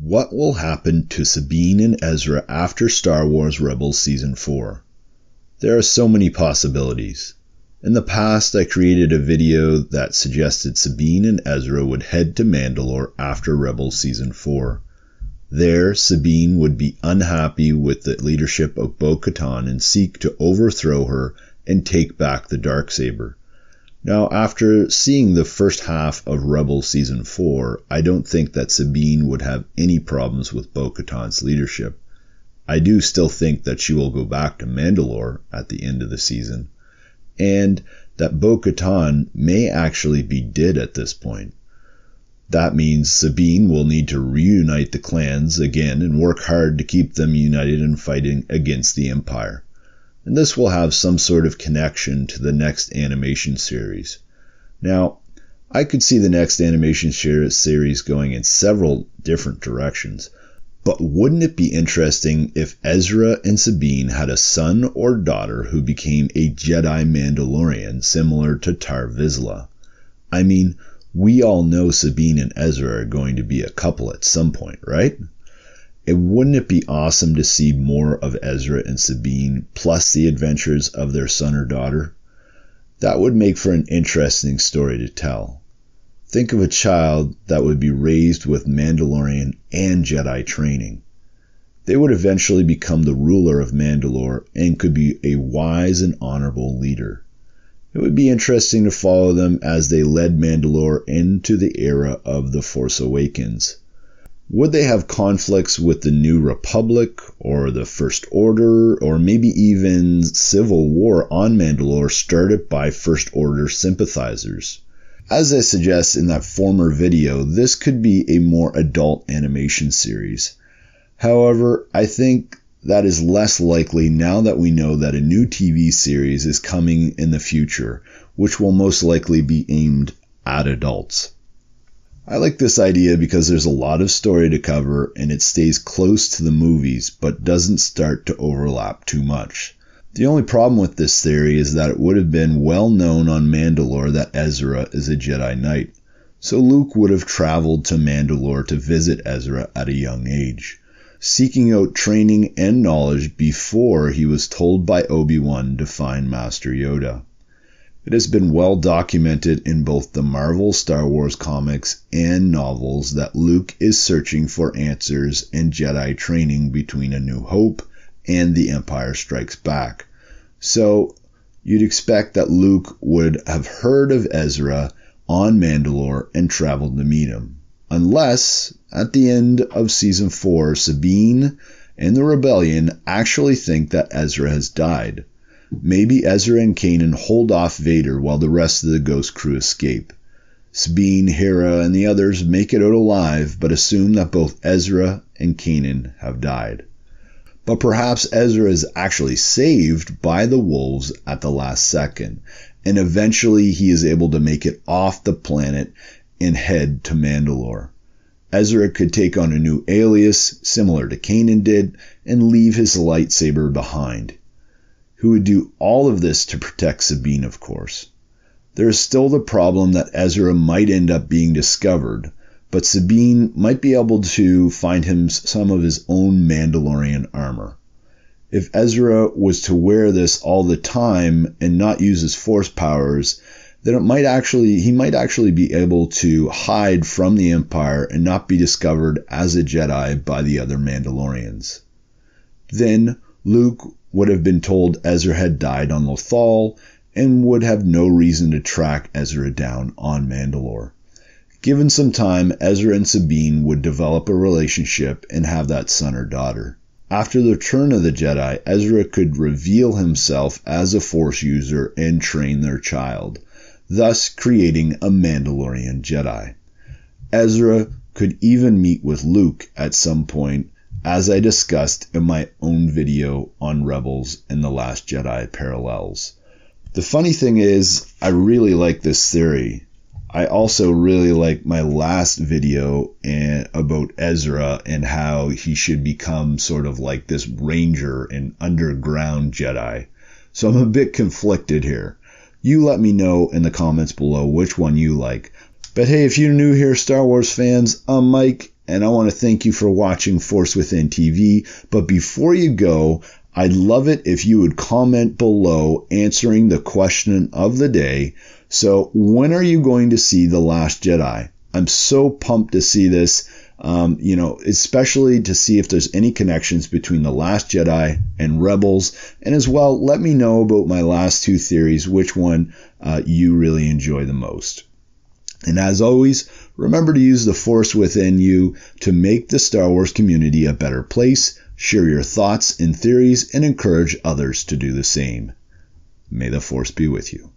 What will happen to Sabine and Ezra after Star Wars Rebels Season 4? There are so many possibilities. In the past, I created a video that suggested Sabine and Ezra would head to Mandalore after Rebels Season 4. There, Sabine would be unhappy with the leadership of Bo-Katan and seek to overthrow her and take back the Darksaber. Now, after seeing the first half of Rebels Season 4, I don't think that Sabine would have any problems with Bo-Katan's leadership. I do still think that she will go back to Mandalore at the end of the season, and that Bo-Katan may actually be dead at this point. That means Sabine will need to reunite the clans again and work hard to keep them united and fighting against the Empire. And this will have some sort of connection to the next animation series. Now, I could see the next animation series going in several different directions, but wouldn't it be interesting if Ezra and Sabine had a son or daughter who became a Jedi Mandalorian similar to Tar Vizsla? I mean, we all know Sabine and Ezra are going to be a couple at some point, right? Wouldn't it be awesome to see more of Ezra and Sabine plus the adventures of their son or daughter? That would make for an interesting story to tell. Think of a child that would be raised with Mandalorian and Jedi training. They would eventually become the ruler of Mandalore and could be a wise and honorable leader. It would be interesting to follow them as they led Mandalore into the era of The Force Awakens. Would they have conflicts with the New Republic or the First Order, or maybe even civil war on Mandalore started by First Order sympathizers? As I suggest in that former video, this could be a more adult animation series. However, I think that is less likely now that we know that a new TV series is coming in the future, which will most likely be aimed at adults. I like this idea because there's a lot of story to cover and it stays close to the movies but doesn't start to overlap too much. The only problem with this theory is that it would have been well known on Mandalore that Ezra is a Jedi Knight, so Luke would have traveled to Mandalore to visit Ezra at a young age, seeking out training and knowledge before he was told by Obi-Wan to find Master Yoda. It has been well documented in both the Marvel Star Wars comics and novels that Luke is searching for answers and Jedi training between A New Hope and The Empire Strikes Back. So you'd expect that Luke would have heard of Ezra on Mandalore and traveled to meet him. Unless, at the end of Season 4, Sabine and the Rebellion actually think that Ezra has died. Maybe Ezra and Kanan hold off Vader while the rest of the Ghost crew escape. Sabine, Hera, and the others make it out alive, but assume that both Ezra and Kanan have died. But perhaps Ezra is actually saved by the wolves at the last second, and eventually he is able to make it off the planet and head to Mandalore. Ezra could take on a new alias, similar to Kanan did, and leave his lightsaber behind. Who would do all of this to protect Sabine, of course. There is still the problem that Ezra might end up being discovered, but Sabine might be able to find him some of his own Mandalorian armor. If Ezra was to wear this all the time and not use his force powers, then he might actually be able to hide from the Empire and not be discovered as a Jedi by the other Mandalorians. Then Luke would have been told Ezra had died on Lothal and would have no reason to track Ezra down on Mandalore. Given some time, Ezra and Sabine would develop a relationship and have that son or daughter. After the return of the Jedi, Ezra could reveal himself as a Force user and train their child, thus creating a Mandalorian Jedi. Ezra could even meet with Luke at some point, as I discussed in my own video on Rebels and The Last Jedi Parallels. The funny thing is, I really like this theory. I also really like my last video about Ezra and how he should become sort of like this ranger and underground Jedi. So I'm a bit conflicted here. You let me know in the comments below which one you like. But hey, if you're new here, Star Wars fans, I'm Mike, and I want to thank you for watching Force Within TV. But before you go, I'd love it if you would comment below answering the question of the day. So when are you going to see The Last Jedi? I'm so pumped to see this, especially to see if there's any connections between The Last Jedi and Rebels. And as well, let me know about my last two theories, which one you really enjoy the most. And as always, remember to use the Force within you to make the Star Wars community a better place. Share your thoughts and theories and encourage others to do the same. May the Force be with you.